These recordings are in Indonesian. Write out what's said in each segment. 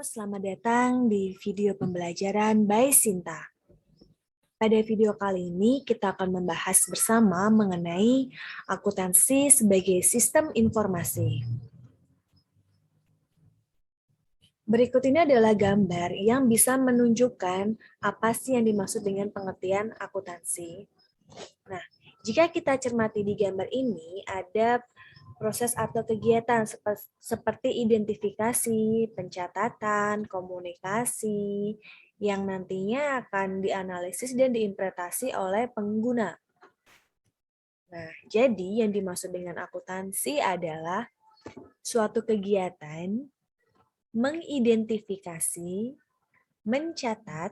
selamat datang di video pembelajaran by Sinta. Pada video kali ini kita akan membahas bersama mengenai akuntansi sebagai sistem informasi. Berikut ini adalah gambar yang bisa menunjukkan apa sih yang dimaksud dengan pengertian akuntansi. Nah, jika kita cermati di gambar ini, ada proses atau kegiatan seperti identifikasi, pencatatan, komunikasi, yang nantinya akan dianalisis dan diinterpretasi oleh pengguna. Nah, jadi yang dimaksud dengan akuntansi adalah suatu kegiatan mengidentifikasi, mencatat,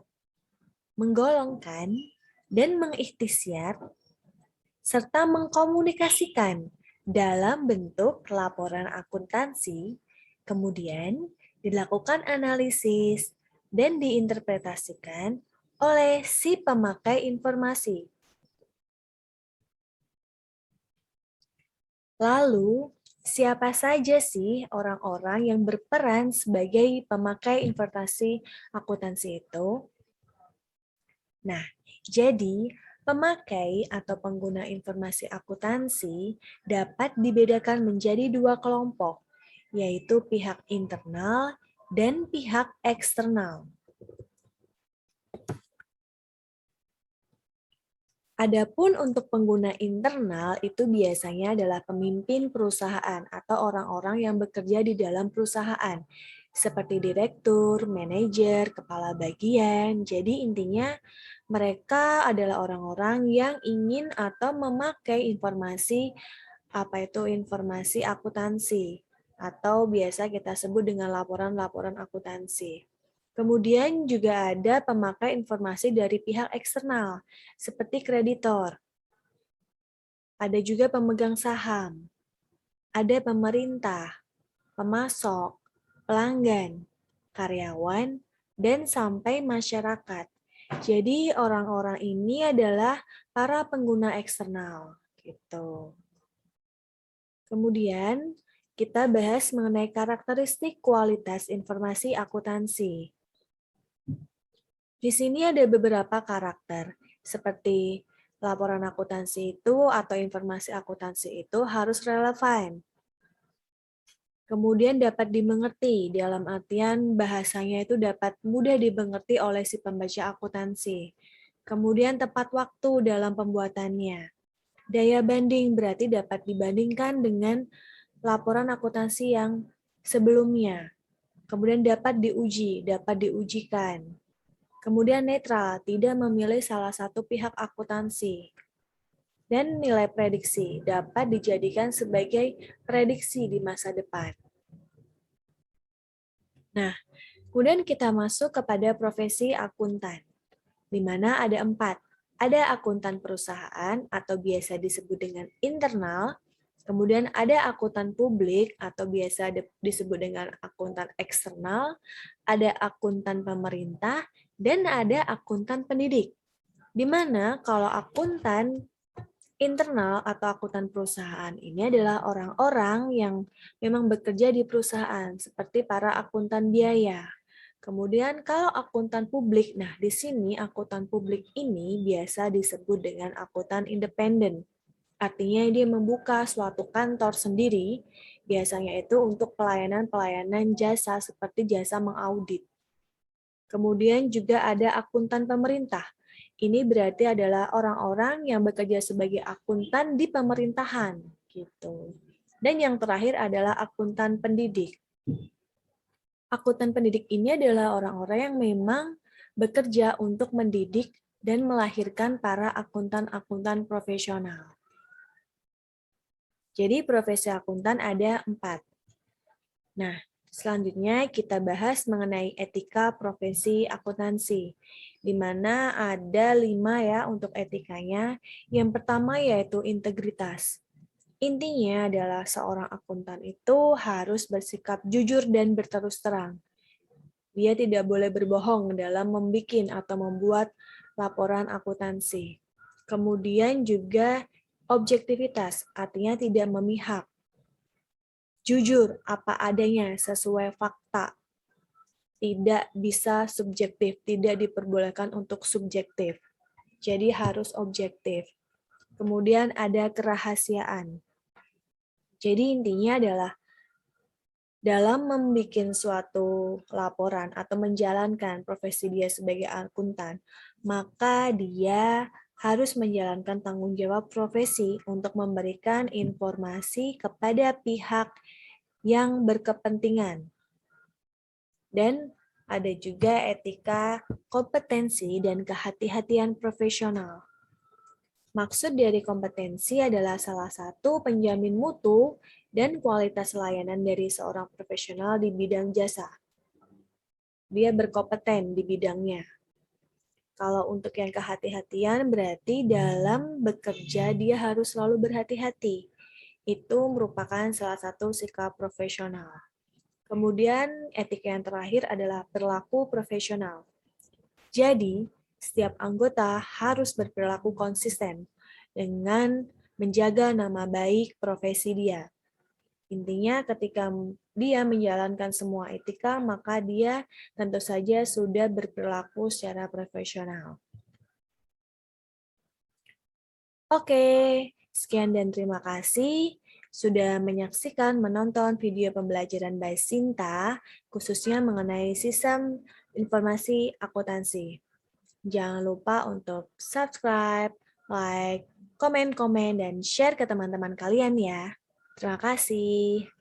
menggolongkan, dan mengikhtiar, serta mengkomunikasikan dalam bentuk laporan akuntansi, kemudian dilakukan analisis dan diinterpretasikan oleh si pemakai informasi. Lalu, siapa saja sih orang-orang yang berperan sebagai pemakai informasi akuntansi itu? Nah, jadi pemakai atau pengguna informasi akuntansi dapat dibedakan menjadi dua kelompok, yaitu pihak internal dan pihak eksternal. Adapun untuk pengguna internal itu biasanya adalah pemimpin perusahaan atau orang-orang yang bekerja di dalam perusahaan, seperti direktur, manajer, kepala bagian. Jadi intinya mereka adalah orang-orang yang ingin atau memakai informasi informasi akuntansi atau biasa kita sebut dengan laporan-laporan akuntansi. Kemudian juga ada pemakai informasi dari pihak eksternal, seperti kreditor. Ada juga pemegang saham, ada pemerintah, pemasok, pelanggan, karyawan, dan sampai masyarakat. Jadi orang-orang ini adalah para pengguna eksternal, gitu. Kemudian kita bahas mengenai karakteristik kualitas informasi akuntansi. Di sini ada beberapa karakter, seperti laporan akuntansi itu atau informasi akuntansi itu harus relevan. Kemudian dapat dimengerti, dalam artian bahasanya itu dapat mudah dimengerti oleh si pembaca akuntansi. Kemudian tepat waktu dalam pembuatannya. Daya banding berarti dapat dibandingkan dengan laporan akuntansi yang sebelumnya. Kemudian dapat diuji, dapat diujikan. Kemudian netral, tidak memilih salah satu pihak akuntansi. Dan nilai prediksi dapat dijadikan sebagai prediksi di masa depan. Nah, kemudian kita masuk kepada profesi akuntan, di mana ada 4. Ada akuntan perusahaan atau biasa disebut dengan internal, kemudian ada akuntan publik atau biasa disebut dengan akuntan eksternal, ada akuntan pemerintah, dan ada akuntan pendidik. Di mana kalau akuntan internal atau akuntan perusahaan ini adalah orang-orang yang memang bekerja di perusahaan, seperti para akuntan biaya. Kemudian kalau akuntan publik, nah di sini akuntan publik ini biasa disebut dengan akuntan independen. Artinya dia membuka suatu kantor sendiri, biasanya itu untuk pelayanan-pelayanan jasa seperti jasa mengaudit. Kemudian juga ada akuntan pemerintah. Ini berarti adalah orang-orang yang bekerja sebagai akuntan di pemerintahan, gitu. Dan yang terakhir adalah akuntan pendidik. Akuntan pendidik ini adalah orang-orang yang memang bekerja untuk mendidik dan melahirkan para akuntan-akuntan profesional. Jadi profesi akuntan ada 4. Nah, selanjutnya kita bahas mengenai etika profesi akuntansi, di mana ada 5 ya untuk etikanya. Yang pertama yaitu integritas. Intinya adalah seorang akuntan itu harus bersikap jujur dan berterus terang. Dia tidak boleh berbohong dalam membuat atau membuat laporan akuntansi. Kemudian juga objektivitas, artinya tidak memihak. Jujur apa adanya sesuai fakta. tidak bisa subjektif, tidak diperbolehkan untuk subjektif. Jadi harus objektif. Kemudian ada kerahasiaan. Jadi intinya adalah dalam membuat suatu laporan atau menjalankan profesi dia sebagai akuntan, maka dia harus menjalankan tanggung jawab profesi untuk memberikan informasi kepada pihak yang berkepentingan. Dan ada juga etika, kompetensi, dan kehati-hatian profesional. Maksud dari kompetensi adalah salah satu penjamin mutu dan kualitas layanan dari seorang profesional di bidang jasa. Dia berkompeten di bidangnya. Kalau untuk yang kehati-hatian berarti dalam bekerja dia harus selalu berhati-hati. Itu merupakan salah satu sikap profesional. Kemudian etika yang terakhir adalah perilaku profesional. Jadi, setiap anggota harus berperilaku konsisten dengan menjaga nama baik profesi dia. Intinya ketika dia menjalankan semua etika, maka dia tentu saja sudah berperilaku secara profesional. Oke, sekian dan terima kasih sudah menyaksikan, menonton video pembelajaran by Sinta, khususnya mengenai sistem informasi akuntansi. Jangan lupa untuk subscribe, like, komen-komen, dan share ke teman-teman kalian ya. Terima kasih.